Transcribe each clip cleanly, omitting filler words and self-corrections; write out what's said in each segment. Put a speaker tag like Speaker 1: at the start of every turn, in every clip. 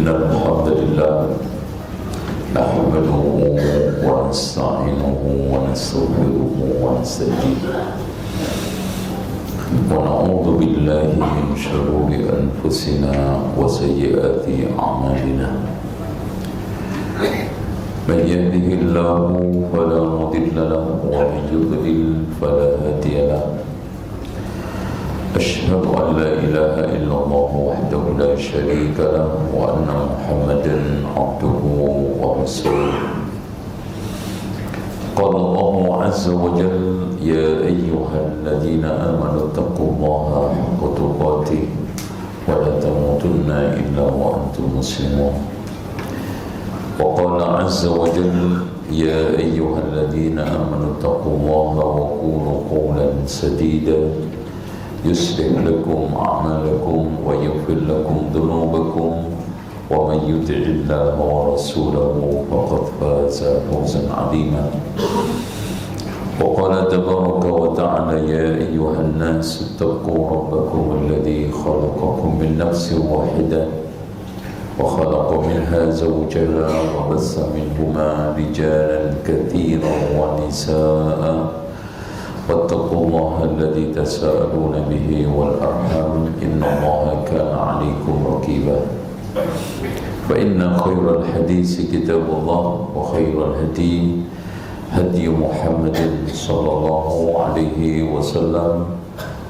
Speaker 1: إن الحمد لله نحمده ونستعينه ونستغفره ونستهديه ونعوذ بالله من شرور أنفسنا وسيئات أعمالنا من يهده الله فلا مضل له ومن يضلل فلا هادي له أشهد أن لا إله إلا الله وحده لا شريك له وأن محمدا عبده ورسوله قال الله عز وجل يا أيها الذين آمنوا اتقوا الله حق تقاته ولا تموتن إلا وأنتم مسلمون وقال عز وجل يا أيها الذين آمنوا اتقوا الله وقولوا قولا سديدا يصلح لكم أعمالكم ويغفر لكم ذنوبكم ومن يطع الله ورسوله فقد فاز فوزا عظيما وقال تبارك وتعالى يا أيها الناس اتقوا ربكم الذي خلقكم من نفس واحدة وخلق منها زوجها وبث منهما رجالا كثيرا ونساء واتقوا الله الذي تساءلون به والأرحام إن الله كان عليكم رقيبا فإن خير الحديث كتاب الله وخير الهدي هدي محمد صلى الله عليه وسلم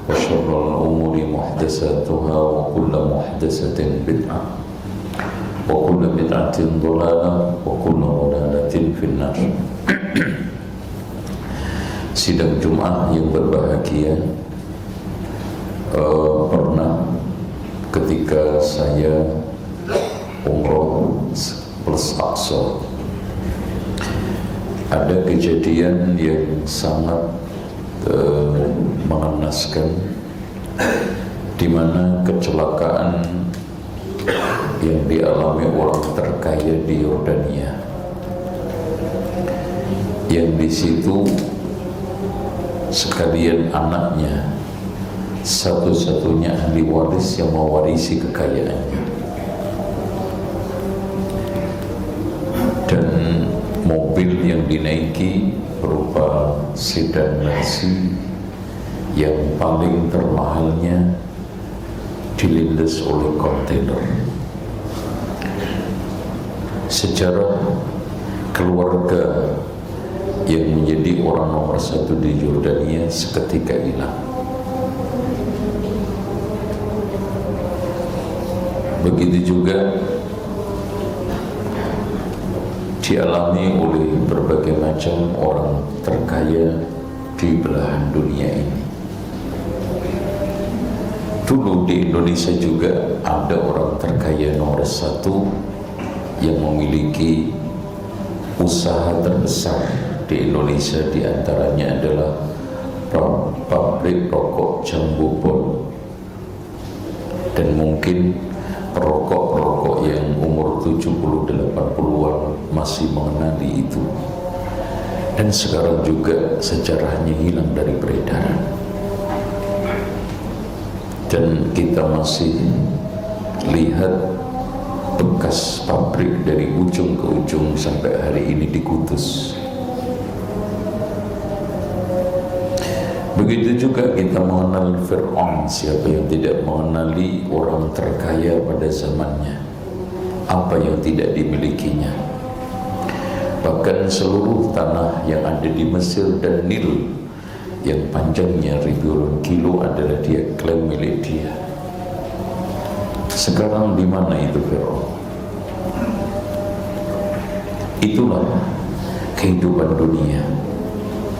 Speaker 1: وشر الأمور محدثاتها وكل محدثة بدعة وكل بدعة ضلالة وكل ضلالة في النار. Sidang Jumat yang berbahagia, pernah ketika saya umroh plus Aqsa ada kejadian yang sangat mengenaskan, di mana kecelakaan yang dialami orang terkaya di Yordania, yang di situ sekalian anaknya satu-satunya ahli waris yang mewarisi kekayaannya, dan mobil yang dinaiki berupa sedan Mercy yang paling termahalnya dilindas oleh kontainer. Sejarah keluarga yang menjadi orang nomor satu di Yordania seketika hilang. Begitu juga dialami oleh berbagai macam orang terkaya di belahan dunia ini. Dulu di Indonesia juga ada orang terkaya nomor satu yang memiliki usaha terbesar di Indonesia, diantaranya adalah pabrik rokok Jambu Bor, dan mungkin perokok-perokok yang umur 70-80-an masih mengenali itu, dan sekarang juga sejarahnya hilang dari peredaran, dan kita masih lihat bekas pabrik dari ujung ke ujung sampai hari ini di Kudus. Begitu juga kita mengenal Fir'aun. Siapa yang tidak mengenali orang terkaya pada zamannya, apa yang tidak dimilikinya. Bahkan seluruh tanah yang ada di Mesir dan Nil yang panjangnya ribuan kilo adalah dia klaim milik dia. Sekarang di mana itu Fir'aun? Itulah kehidupan dunia,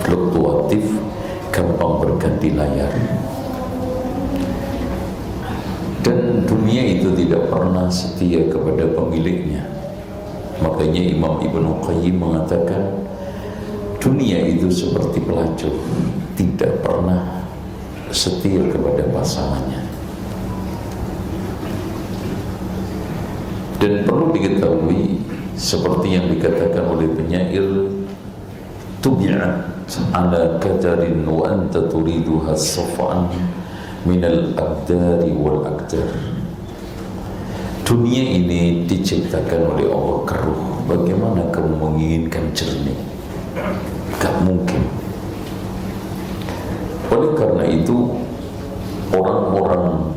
Speaker 1: fluktuatif, gampang berganti layar, dan dunia itu tidak pernah setia kepada pemiliknya. Makanya Imam Ibnu Qayyim mengatakan dunia itu seperti pelacur, tidak pernah setia kepada pasangannya. Dan perlu diketahui, seperti yang dikatakan oleh penyair, tubi'at ala kadarin wa anta turiduha safa'an minal aqdari wal aqdar. Dunia ini diciptakan oleh Allah keruh. Bagaimana kamu menginginkan jernih? Gak mungkin. Oleh karena itu, orang-orang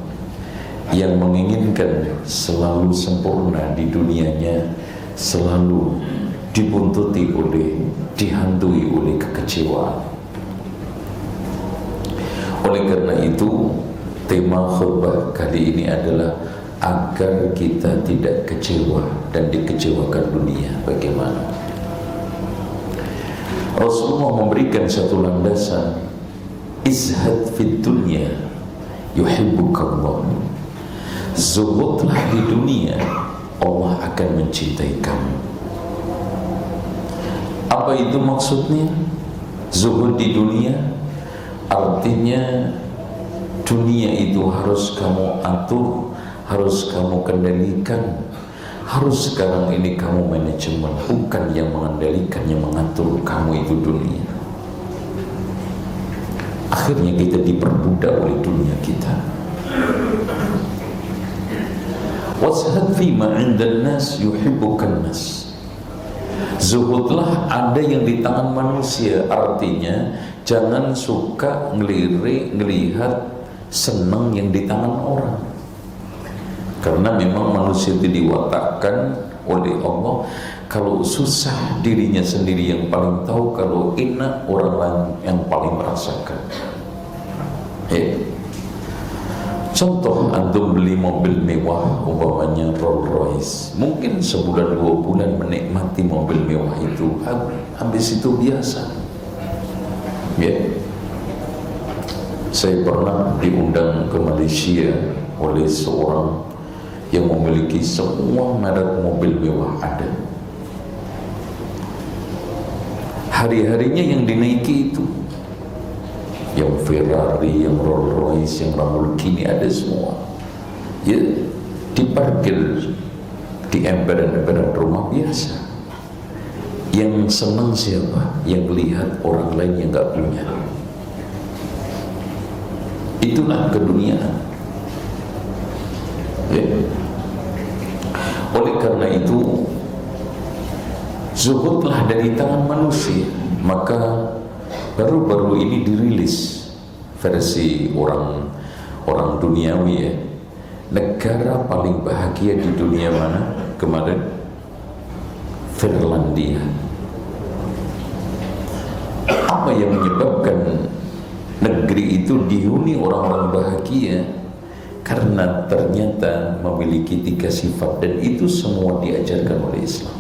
Speaker 1: yang menginginkan selalu sempurna di dunianya selalu dihantui oleh kekecewaan. Oleh karena itu, tema khutbah kali ini adalah agar kita tidak kecewa dan dikecewakan dunia. Bagaimana? Rasulullah memberikan satu landasan, izhad fid dunya yuhibbukallah. Zuhudlah di dunia, Allah akan mencintai kamu. Apa itu maksudnya? Zuhud di dunia artinya dunia itu harus kamu atur, harus kamu kendalikan, harus sekarang ini kamu manajemen, bukan yang mengendalikan, yang mengatur kamu itu dunia. Akhirnya kita diperbudak oleh dunia kita. Washad fima 'indan nas yuhibbukan nas. Zuhudlah ada yang di tangan manusia, artinya jangan suka ngelihat senang yang di tangan orang. Karena memang manusia itu diwatakkan oleh Allah, kalau susah dirinya sendiri yang paling tahu, kalau enak orang lain yang paling merasakan. Contoh, antum beli mobil mewah, umpamanya Rolls Royce, mungkin sebulan 2 bulan menikmati mobil mewah itu, habis itu biasa. Saya pernah diundang ke Malaysia oleh seorang yang memiliki semua merek mobil mewah ada. Hari-harinya yang dinaiki itu, yang Ferrari, yang Rolls Royce, yang Lamborghini, ada semua. Diparkir di emperan-emperan rumah biasa. Yang senang siapa? Yang lihat orang lain yang gak punya. Itulah keduniaan. Oleh karena itu, zuhudlah dari tangan manusia. Maka baru-baru ini dirilis versi orang duniawi negara paling bahagia di dunia mana kemarin? Finlandia. Apa yang menyebabkan negeri itu dihuni orang-orang bahagia? Karena ternyata memiliki 3 sifat, dan itu semua diajarkan oleh Islam.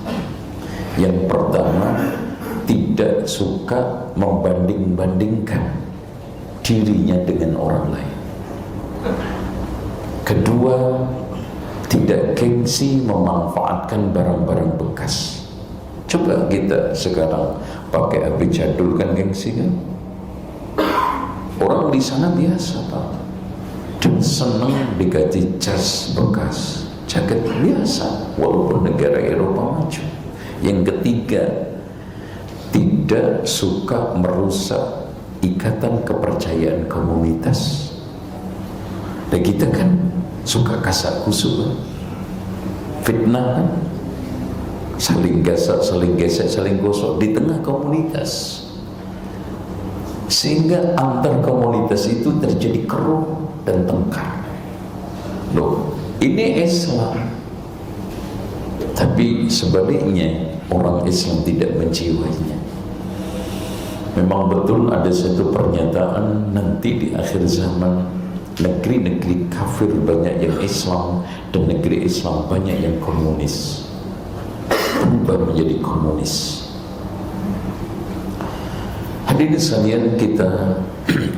Speaker 1: Yang pertama, tidak suka membanding-bandingkan dirinya dengan orang lain. Kedua, tidak gengsi memanfaatkan barang-barang bekas. Coba kita sekarang pakai HP jadul, kan gengsi kan? Orang di sana biasa Pak, dan senang diganti jas bekas, jaket biasa, walaupun negara Eropa maju. Yang ketiga, tidak suka merusak ikatan kepercayaan komunitas. Dan kita kan suka kasak kusuk, fitnah kan? Saling gasak, saling gesek, saling gosok di tengah komunitas, sehingga antar komunitas itu terjadi keruh dan tengkar. Loh, ini Islam. Tapi sebaliknya, orang Islam tidak menciwainya. Memang betul ada satu pernyataan, nanti di akhir zaman negeri-negeri kafir banyak yang Islam, dan negeri Islam banyak yang komunis, berubah menjadi komunis. Hadirin sekalian, kita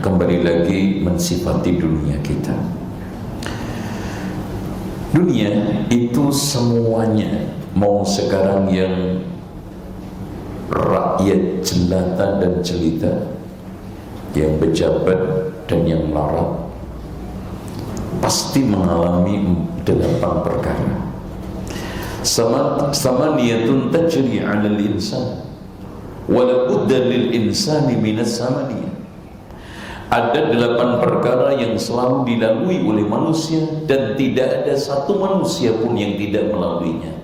Speaker 1: kembali lagi mensifati dunia kita. Dunia itu semuanya, mau sekarang yang rakyat jelata dan jelita, yang pejabat dan yang melarat, pasti mengalami 8 perkara. Samaniyatun tajri 'alal insan wa la budda lil insani minas samaniyah. Ada 8 perkara yang selalu dilalui oleh manusia dan tidak ada satu manusia pun yang tidak melaluinya.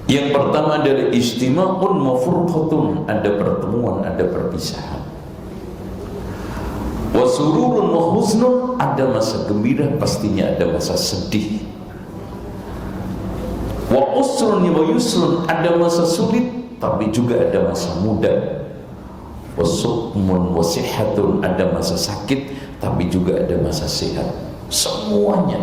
Speaker 1: Yang pertama adalah istima'un wa furqatun, ada pertemuan, ada perpisahan. Wa sururun wa huznun, ada masa gembira, pastinya ada masa sedih. Wa usrun wa yusrun, ada masa sulit tapi juga ada masa mudah. Wasukmun wasihatun, ada masa sakit tapi juga ada masa sehat. Semuanya,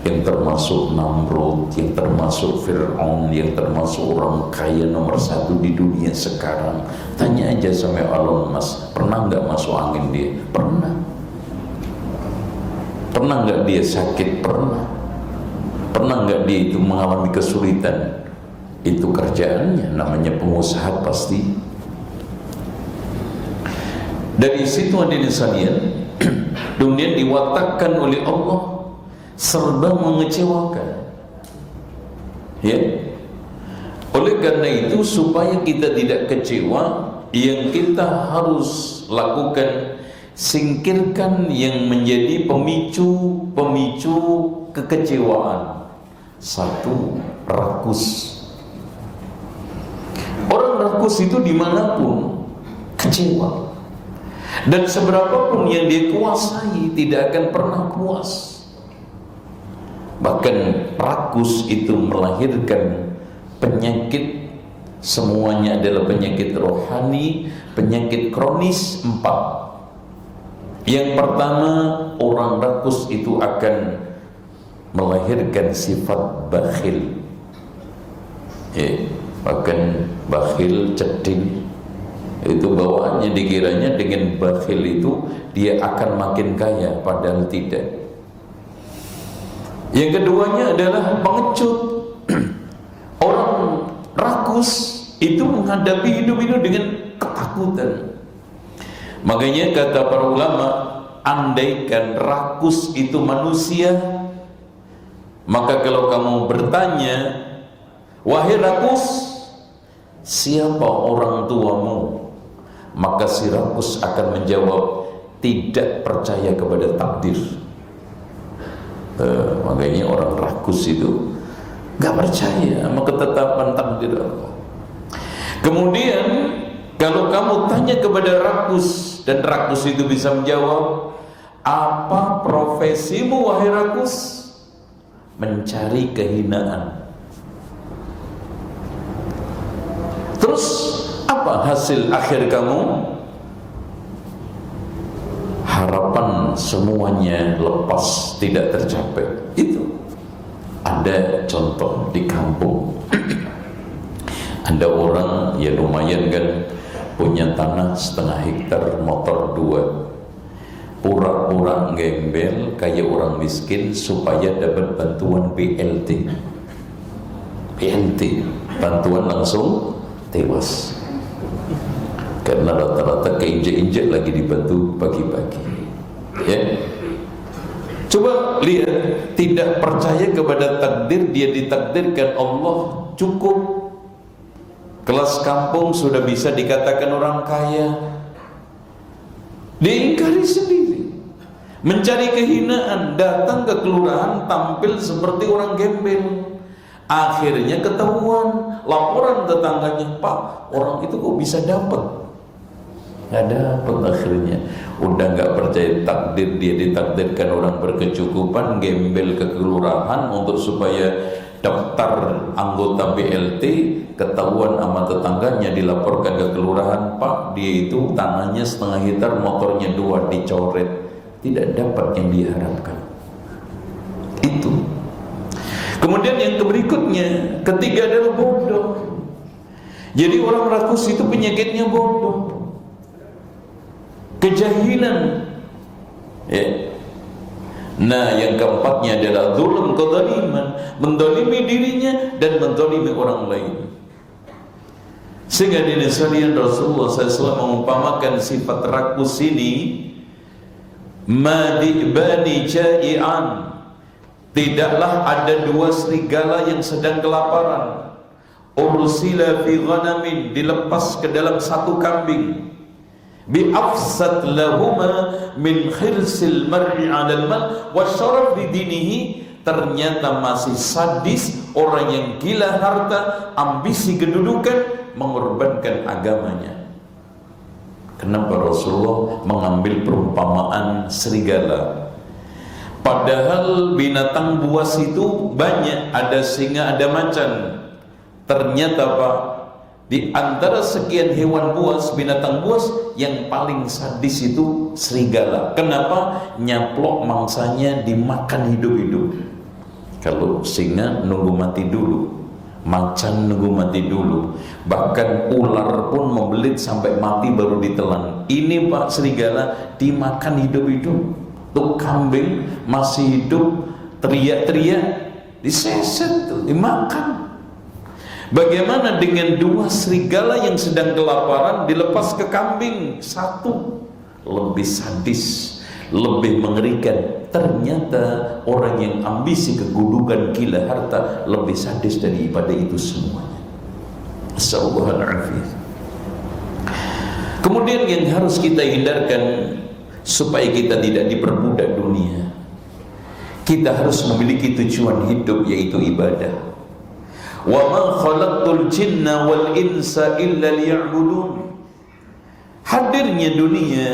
Speaker 1: yang termasuk Namrud, yang termasuk Fir'aun, yang termasuk orang kaya nomor 1 di dunia sekarang. Tanya aja sama Elon Musk, pernah nggak masuk angin dia? Pernah. Pernah nggak dia sakit? Pernah. Pernah nggak dia itu mengalami kesulitan? Itu kerjaannya, namanya pengusaha pasti. Dari situ hadirin sekalian, dunia diwatakkan oleh Allah serba mengecewakan. Ya. Oleh karena itu, supaya kita tidak kecewa, yang kita harus lakukan, singkirkan yang menjadi pemicu kekecewaan. 1, rakus. Orang rakus itu dimanapun kecewa. Dan seberapapun yang dia kuasai tidak akan pernah puas. Bahkan rakus itu melahirkan penyakit, semuanya adalah penyakit rohani, penyakit kronis 4. Yang pertama, orang rakus itu akan melahirkan sifat bakhil. Bahkan bakhil, cedil, itu bawaannya, dikiranya dengan bakhil itu dia akan makin kaya, padahal tidak. Yang keduanya adalah pengecut. Orang rakus itu menghadapi hidup itu dengan ketakutan. Makanya kata para ulama, andaikan rakus itu manusia, maka kalau kamu bertanya, wahai rakus, siapa orang tuamu? Maka si rakus akan menjawab, tidak percaya kepada takdir. Makanya orang rakus itu gak percaya sama ketetapan takdir Allah. Kemudian kalau kamu tanya kepada rakus, dan rakus itu bisa menjawab, apa profesimu wahai rakus? Mencari kehinaan. Terus apa hasil akhir kamu? Harapan semuanya lepas, tidak tercapai. Itu ada contoh di kampung. Ada orang, ya lumayan kan, punya tanah 1/2 hektar, motor 2, pura-pura gembel kayak orang miskin supaya dapat bantuan BLT. Bantuan langsung tewas. Karena rata-rata keinjek-injek lagi dibantu pagi-pagi. Ya. Coba lihat, tidak percaya kepada takdir, dia ditakdirkan Allah cukup. Kelas kampung sudah bisa dikatakan orang kaya. Diingkari sendiri. Mencari kehinaan, datang ke kelurahan tampil seperti orang gembel. Akhirnya ketahuan, laporan tetangganya, Pak, orang itu kok bisa dapat? Gak dapat akhirnya. Udah gak percaya takdir, dia ditakdirkan orang berkecukupan, gembel ke kelurahan untuk supaya daftar anggota BLT, ketahuan sama tetangganya, dilaporkan ke kelurahan, Pak, dia itu tanahnya 1/2 hektar, motornya 2, dicoret. Tidak dapat yang diharapkan. Itu. Kemudian yang berikutnya, ketiga adalah bodoh. Jadi orang rakus itu penyakitnya bodoh, kejahilan. Ya. Nah, yang keempatnya adalah zulm, kezaliman, mendolimi dirinya dan mendolimi orang lain. Sehingga di sekalian Rasulullah SAW mengumpamakan sifat rakus ini, madibani jai'an, tidaklah ada 2 serigala yang sedang kelaparan, ursila fi ghanamin, dilepas ke dalam 1 kambing, bi afsad lahuma min khirsil mar'i 'alal mal wa syaraf li dinihi. Ternyata masih sadis orang yang gila harta, ambisi kedudukan, mengorbankan agamanya. Kenapa Rasulullah mengambil perumpamaan serigala? Padahal binatang buas itu banyak, ada singa, ada macan. Ternyata Pak, di antara sekian hewan buas, binatang buas, yang paling sadis itu serigala. Kenapa? Nyaplok mangsanya dimakan hidup-hidup. Kalau singa nunggu mati dulu, macan nunggu mati dulu, bahkan ular pun membelit sampai mati baru ditelan. Ini Pak, serigala dimakan hidup-hidup. Tuh kambing masih hidup, teriak-teriak, diseset tuh, dimakan. Bagaimana dengan dua serigala yang sedang kelaparan dilepas ke kambing? Satu lebih sadis, lebih mengerikan. Ternyata orang yang ambisi kedudukan, gila harta, lebih sadis daripada itu semuanya. Assalamualaikum. Kemudian yang harus kita hindarkan supaya kita tidak diperbudak dunia, kita harus memiliki tujuan hidup, yaitu ibadah. Wa ma khalaqtul jinna wal insa illa liya'budun. Hadirnya dunia,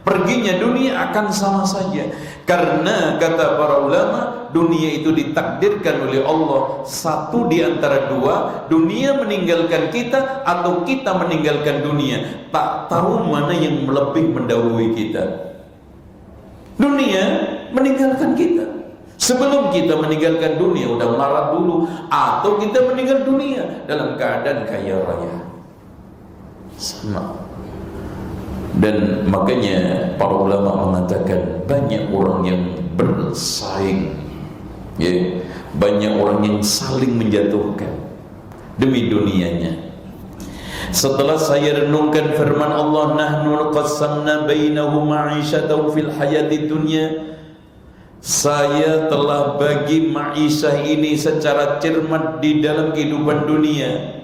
Speaker 1: perginya dunia akan sama saja. Karena kata para ulama, dunia itu ditakdirkan oleh Allah satu di antara dua, dunia meninggalkan kita atau kita meninggalkan dunia. Tak tahu mana yang lebih mendahului kita. Dunia meninggalkan kita. Sebelum kita meninggalkan dunia udah melarat dulu, atau kita meninggal dunia dalam keadaan kaya raya. Sama. Dan makanya para ulama mengatakan banyak orang yang bersaing, ya, banyak orang yang saling menjatuhkan demi dunianya. Setelah saya renungkan firman Allah, nahnu qassamna bainahum ma'isyatahum fil hayati dunya, saya telah bagi ma'isyah ini secara cermat di dalam kehidupan dunia,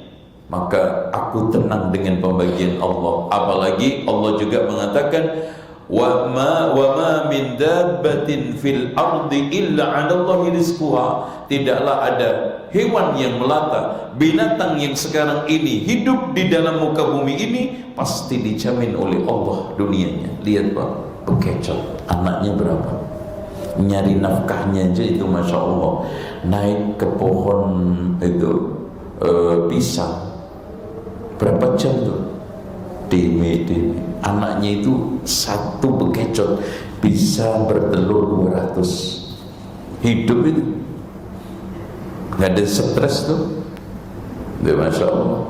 Speaker 1: maka aku tenang dengan pembagian Allah. Apalagi Allah juga mengatakan, wa ma min dabbatin fil ardi illa 'alallahi rizquha. Tidaklah ada hewan yang melata, binatang yang sekarang ini hidup di dalam muka bumi ini, pasti dijamin oleh Allah dunianya. Lihat Pak, bekecot, anaknya berapa, nyari nafkahnya aja itu Masya Allah. Naik ke pohon itu pisang berapa jam tuh, demi anaknya itu satu bekecot bisa bertelur 200. Hidup itu nggak ada stres tuh, Masya Allah.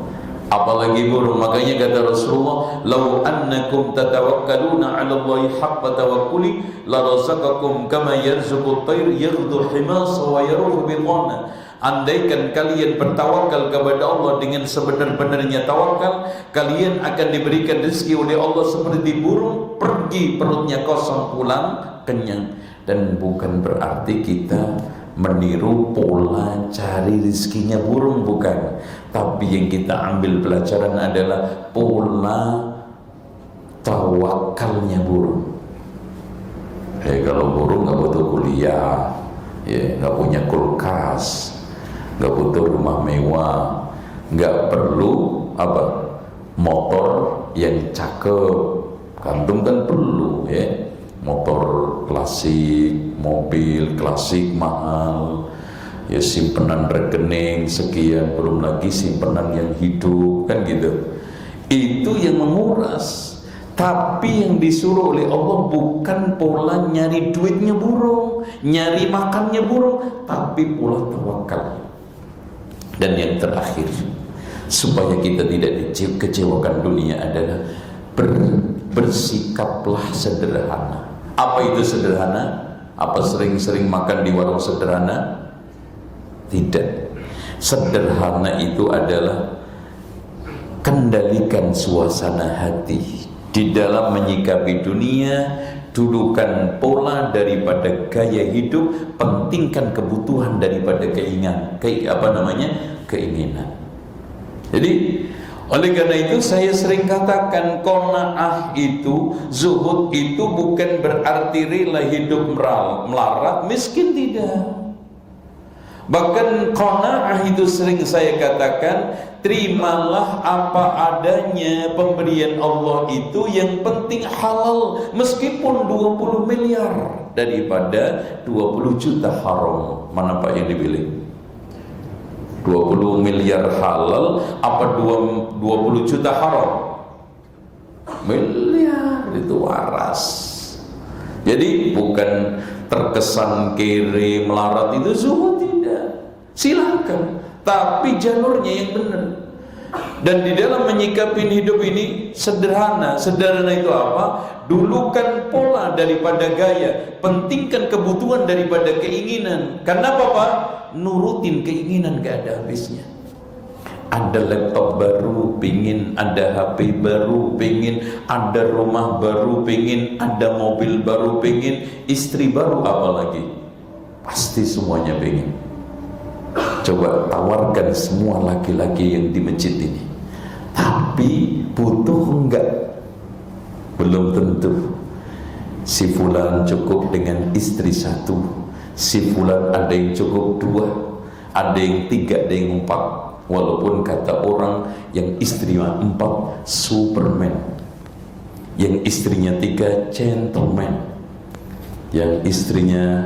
Speaker 1: Apalagi burung. Makanya kata Rasulullah, lau annakum tatawakkaluna 'ala Allahi haqqa tawakkuli la razaqakum kama yarzuqut tayr yaghdu himasa wa yaruhu bitana. Andaikan kalian bertawakal kepada Allah dengan sebenar-benarnya tawakal, kalian akan diberikan rezeki oleh Allah seperti burung, pergi perutnya kosong, pulang kenyang. Dan bukan berarti kita meniru pola cari rezekinya burung, bukan. Tapi yang kita ambil pelajaran adalah pola tawakalnya burung. Kalau burung nggak butuh kuliah, ya, nggak punya kulkas, nggak butuh rumah mewah, nggak perlu apa, motor yang cakep. Kantung kan perlu, ya, motor klasik, mobil klasik mahal, ya, simpenan rekening sekian, belum lagi simpenan yang hidup, kan gitu. Itu yang menguras. Tapi yang disuruh oleh Allah bukan pola nyari duitnya burung, nyari makannya burung, tapi pola tawakal. Dan yang terakhir, supaya kita tidak dikecewakan dunia adalah bersikaplah sederhana. Apa itu sederhana? Apa sering-sering makan di warung sederhana? Tidak. Sederhana itu adalah kendalikan suasana hati di dalam menyikapi dunia. Dudukan pola daripada gaya hidup, pentingkan kebutuhan daripada keinginan. Jadi Oleh karena itu saya sering katakan, qanaah itu, zuhud itu bukan berarti rela hidup melarat, miskin, tidak. Bahkan qanaah itu sering saya katakan, terimalah apa adanya pemberian Allah itu, yang penting halal, meskipun 20 miliar daripada 20 juta haram. Mana Pak yang dipilih? 20 miliar halal apa 20 juta haram? Miliar itu waras. Jadi bukan terkesan kiri melarat itu zuhud, tidak. Silakan, tapi jalurnya yang benar. Dan di dalam menyikapi hidup ini sederhana. Sederhana itu apa? Dulukan pola daripada gaya, pentingkan kebutuhan daripada keinginan. Karena apa Pak? Nurutin keinginan gak ada habisnya. Ada laptop baru pingin, ada HP baru pingin, ada rumah baru pingin, ada mobil baru pingin, istri baru apalagi, pasti semuanya pingin. Coba tawarkan semua laki-laki yang di masjid ini, tapi butuh enggak? Belum tentu. Si fulan cukup dengan istri satu, si fulan ada yang cukup 2, ada yang 3, ada yang 4. Walaupun kata orang yang istrinya 4 Superman, yang istrinya 3 gentleman, yang istrinya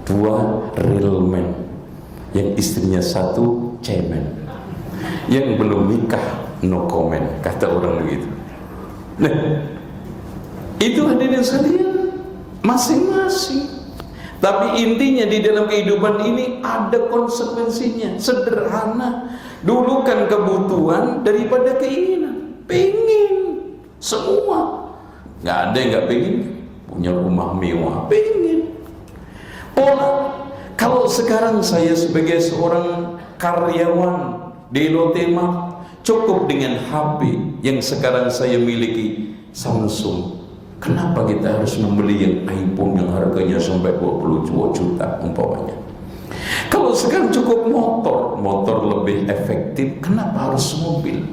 Speaker 1: 2 real man, yang istrinya 1 cemen, yang belum nikah no comment, kata orang begitu. Nah, itu hadirin sekalian masing-masing. Tapi intinya di dalam kehidupan ini ada konsekuensinya. Sederhana, dulukan kebutuhan daripada keinginan. Pengen semua, nggak ada yang nggak pengen punya rumah mewah, pengen. Pola. Kalau sekarang saya sebagai seorang karyawan di Lotema cukup dengan HP yang sekarang saya miliki, Samsung. Kenapa kita harus membeli yang iPhone yang harganya sampai 22 juta umpamanya? Kalau sekarang cukup motor lebih efektif, kenapa harus mobil?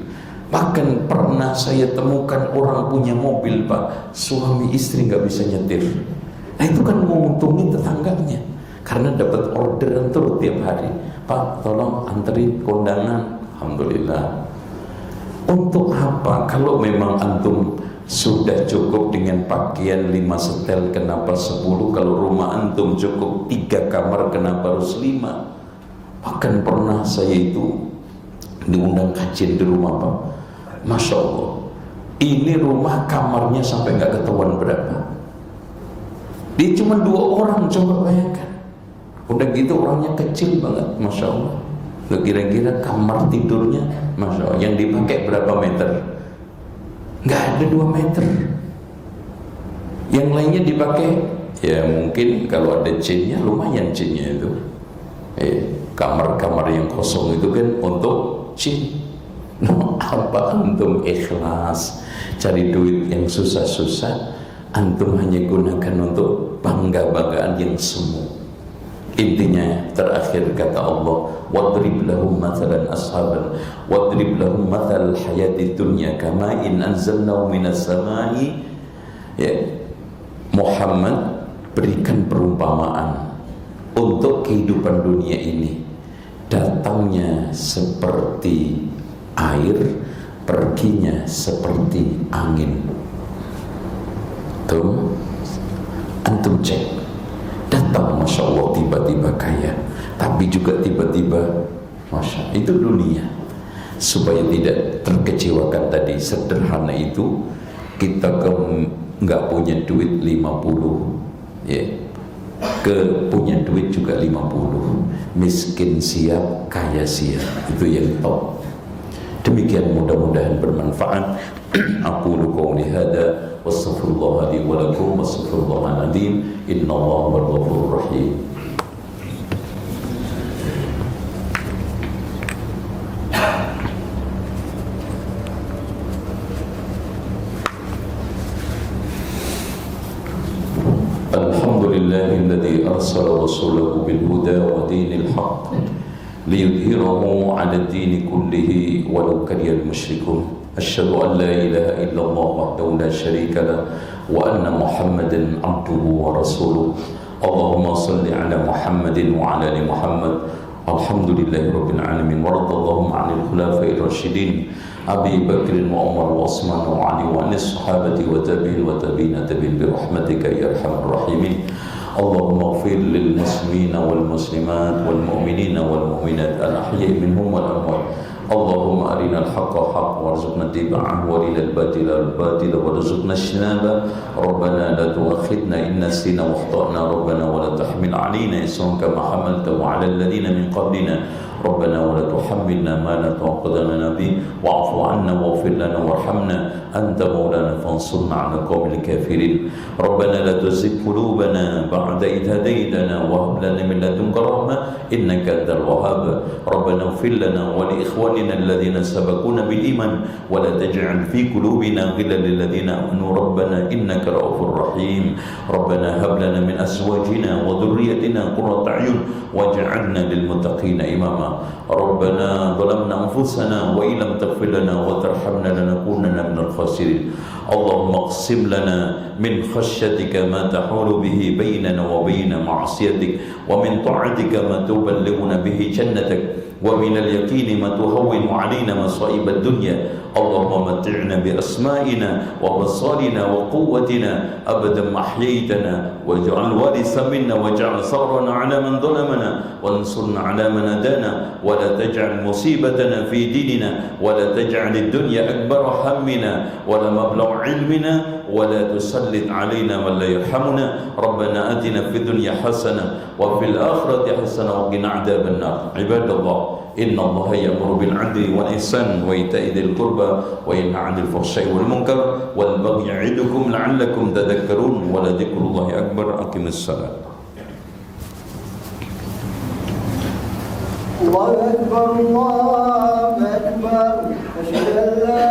Speaker 1: Bahkan pernah saya temukan orang punya mobil Pak, suami istri nggak bisa nyetir. Nah itu kan menguntungi tetangganya, karena dapat orderan terus tiap hari. Pak tolong anterin kondangan, alhamdulillah. Untuk apa? Kalau memang antum sudah cukup dengan pakaian 5 setel, kenapa 10? Kalau rumah antum cukup 3 kamar, kenapa harus 5? Bahkan pernah saya itu diundang kajian di rumah Pak, Masya Allah, ini rumah kamarnya sampai nggak ketahuan berapa. Dia cuma 2 orang, coba bayangkan. Udah gitu orangnya kecil banget, Masya Allah. Kira-kira kamar tidurnya, Masya Allah, yang dipakai berapa meter? Nggak ada 2 meter. Yang lainnya dipakai, ya mungkin kalau ada cinnya, lumayan cinnya itu. Kamar-kamar yang kosong itu kan untuk cin. No, apa antum ikhlas cari duit yang susah-susah, antum hanya gunakan untuk bangga-banggaan yang semu. Intinya terakhir kata Allah, wadrib lahum mathalan ashaban, wadrib lahum mathal hayatid dunya kama in anzalnahu minas samai. Ya, Muhammad berikan perumpamaan untuk kehidupan dunia ini, datangnya seperti air, perginya seperti angin. Tuh, antum cek, datang Masya Allah tiba-tiba kaya, tapi juga tiba-tiba Masya Allah, itu dunia. Supaya tidak terkecewakan tadi, sederhana itu, kita nggak punya duit 50 ya, ke punya duit juga 50, miskin siap, kaya siap, itu yang top. Demikian, mudah-mudahan bermanfaat. Aqulu qouli hadza wastaghfirullah li wa lakum wastaghfirullahal adzim innallaha huwal ghafurur rahim. Alhamdulillahilladzi arsala rasulahu bil huda wa dinil haqq ليظهره على الدين كله ولو كره المشركون. أشهد أن لا إله إلا الله وحده لا شريك له وأن محمدا عبده ورسوله. اللهم صل على محمد وعلى آل محمد. الحمد لله رب العالمين. وارض اللهم عن الخلفاء الراشدين أبي بكر وعمر وعثمان وعلي وعن الصحابة وتابعين برحمتك يا أرحم الراحمين. اللهم اغفر للمسلمين والمسلمات والمؤمنين والمؤمنات الأحياء منهم والأموات. اللهم أرنا الحق حقا وارزقنا اتباعه وأرنا الباطل باطلا وارزقنا اجتنابه. ربنا لا تؤاخذنا إن نسينا واخطأنا ربنا ولا تحمل علينا إصرا كما حملته على الذين من قبلنا ربنا ولا تحملنا ما لا طاقة لنا به واعف عنا واغفر لنا وارحمنا أنت مولانا فانصرنا على القوم الكافرين. ربنا لا تزغ قلوبنا بعد إذ هديتنا وهب لنا من لدنك رحمة إنك أنت الوهاب. ربنا اغفر لنا ولإخواننا الذين سبقونا بالإيمان ولا تجعل في قلوبنا غلا للذين آمنوا ربنا إنك رؤوف رحيم. ربنا هب لنا من أزواجنا وذريتنا قرة أعين واجعلنا للمتقين إماما. ربنا ظلمنا أنفسنا وإن لم تغفر لنا وترحمنا لنكونن من الخاسرين. اللهم اقسم لنا من خشيتك ما تحول به بيننا وبين معصيتك ومن طاعتك ما تبلغنا به جنتك ومن اليقين ما تهون علينا مصائب الدنيا. اللهم متعنا بأسمائنا وبصارنا وقوتنا أبدا ما أحييتنا واجعل الوارث منا واجعل ثأرنا على من ظلمنا وانصرنا على من أدانا ولا تجعل مصيبتنا في ديننا ولا تجعل الدنيا أكبر همنا ولا مبلغ علمنا ولا تسلط علينا من لا يرحمنا. ربنا آتنا في الدنيا حسنة وفي الآخرة حسنة وقنا عذاب النار. عباد الله إن الله يأمر بالعدل والإحسان وإيتاء ذي القربى وينهى عن الفحشاء والمنكر والبغي يعظكم لعلكم تذكرون ولذكر الله أكبر. أقم الصلاة.
Speaker 2: الله أكبر الله أكبر أشهد أن لا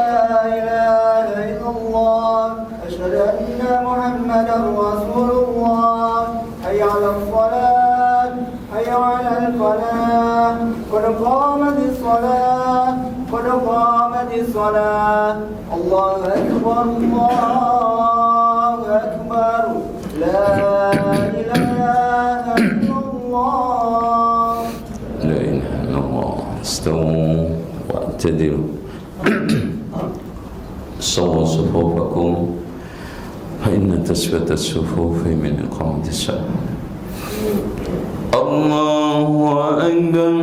Speaker 2: إله إلا الله أشهد أن محمدا رسول الله. حي على الصلاة حي على الفلاح قد قامت الصلاة قد قامت الصلاة. الله أكبر الله أكبر لا إله إلا الله.
Speaker 1: لا إله إلا الله. استووا واعتدلوا سووا صفوفكم فإن تسوية الصفوف من إقامة الصلاة. الله أكبر.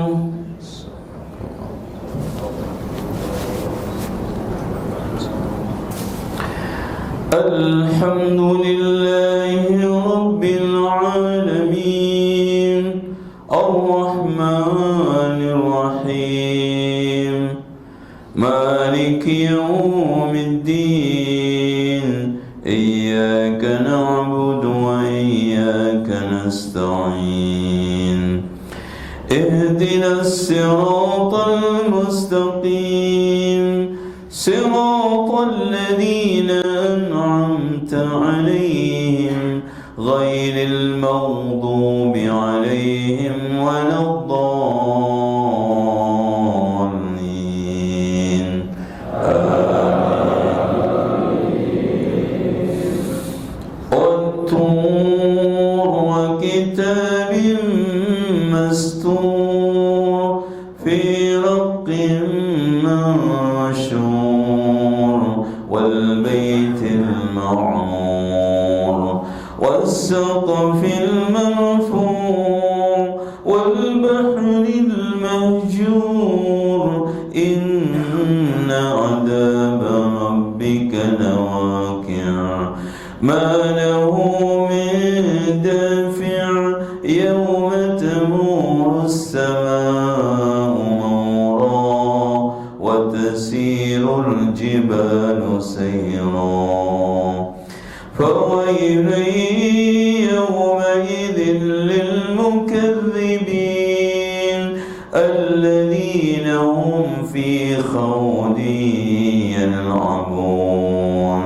Speaker 1: الحمد لله رب العالمين الرحمن الرحيم مالك يوم الدين إياك نعبد وإياك نستعين اهدنا الصراط المستقيم صراط الذين أنعمت عليهم غير المغضوب عليهم ولا الضالين. والطور وكتاب مستور في رق منشور والبيت المعمور والسقف المرفوع والبحر المهجور إن عذاب ربك لواقع ما له من دافع يوم تمور السماء مورا وتسير الجبال سيرا فويل يومئذ للمكذبين الذين هم في خوض يلعبون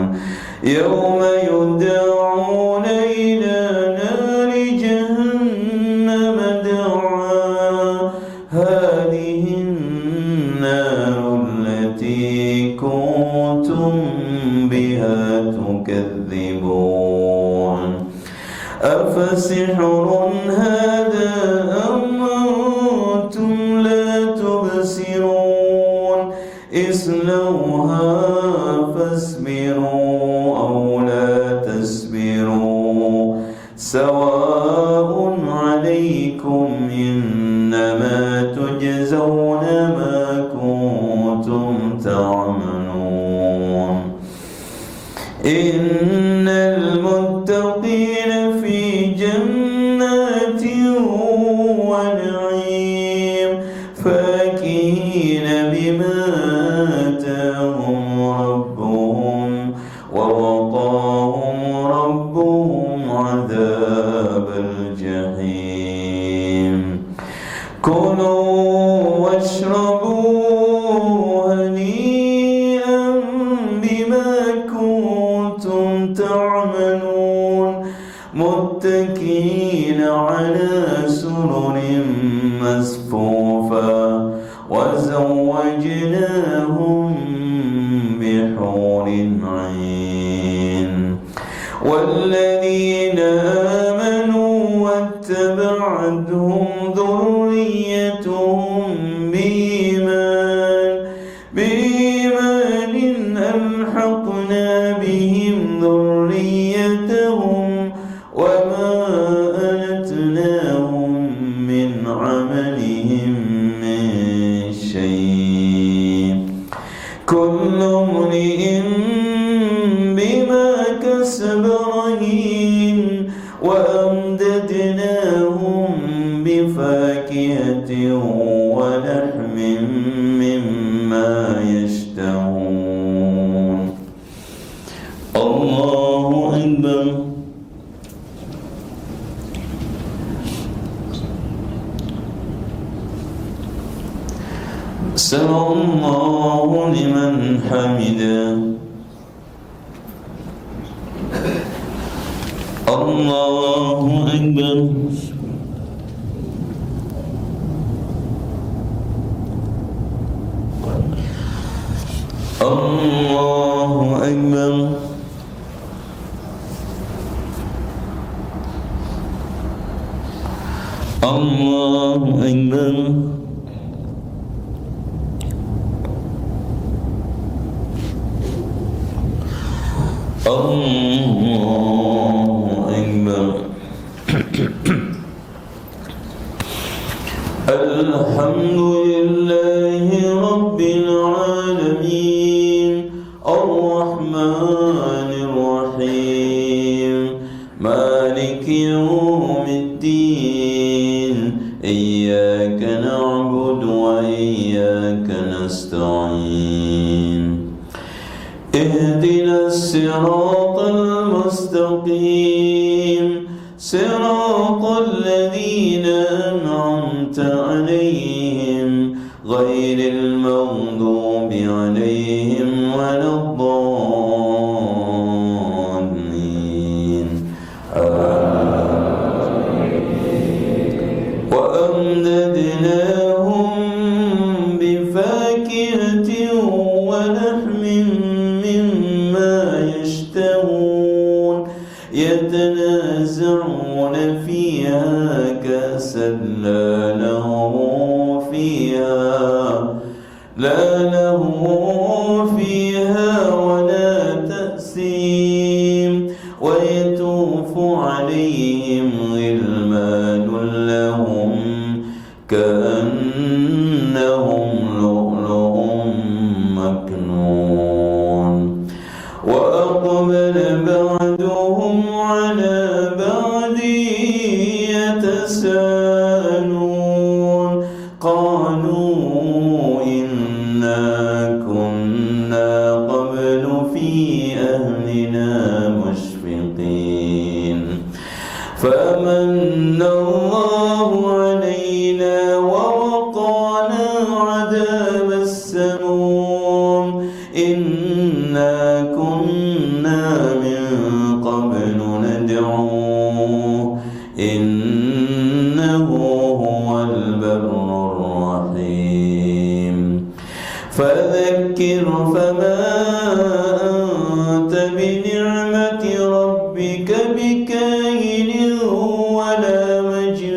Speaker 1: يوم يدعون إلى نار جهنم دعا
Speaker 3: هذا أم أنتم لا تبصرون اصلوها فاصبروا أو لا تصبروا سواء عليكم إنما تجزون ما كنتم تعملون إن المتقين في جنات ونعيم فاكهين بما آتاهم ربهم ووقاهم ربهم عذاب الجحيم كلوا واشربوا هنيئا بما كنتم تعملون متكئين على سرر مصفوفة وزوجناهم بحور عين والذين آمنوا واتبعتهم ذريتهم بإيمان ألحقنا بهم ذريتهم وما ألتناهم من عملهم من شيء كل امرئ بما كسب رهين وأمددناهم بفاكهة ولحم مما يشتهون الله أكبر سمع الله لمن حمده الله أكبر الله أكبر الله أكبر الله أكبر الحمد لله رب العالمين الرحمن الرحيم مالك يوم الدين إياك نعبد وإياك نستعين اهدنا الصراط المستقيم صراط الذين أنعمت عليهم غير المغضوب عليهم ولا الضالين وأمددناهم بفاكهة ولحم مما يشتهون يتنازعون فيها كأسا لا لهم فيها ولا تأثيم ويطوف عليهم غلمان لهم كأنهم لؤلؤ مكنون وأقبل بعضهم على بعض يتساءلون قالوا إنا كنا قبل في أهلنا مشفقين فمن الله علينا ووقانا عذاب السموم إنا كنا من قبل ندعوه إنه هو البر الرحيم فذكر فما أنت بنعمة ربك بكاهن ولا مجنون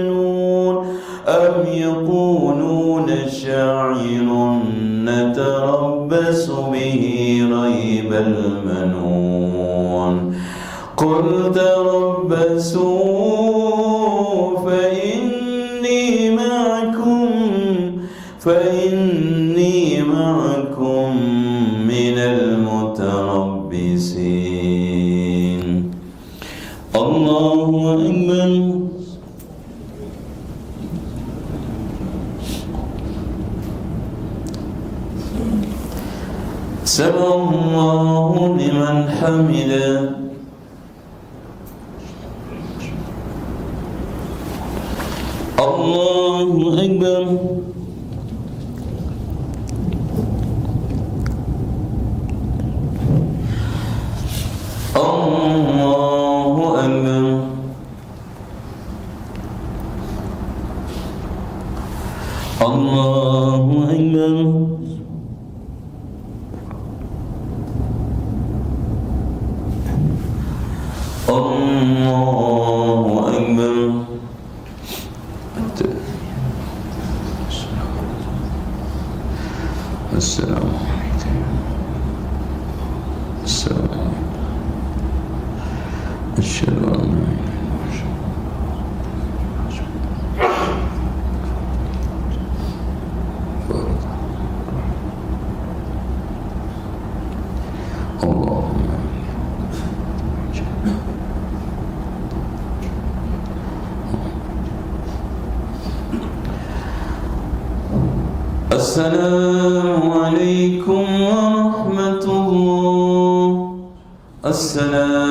Speaker 3: أم يقولون شاعر نتربص به ريب المنون قل تربصوا فإني معكم من المتربصين الله أكبر سمع الله لمن حمده الله أكبر الله أكبر الله أكبر الله أكبر السلام عليكم السلام عليكم أشهد أن لا إله إلا الله السلام عليكم ورحمة الله السلام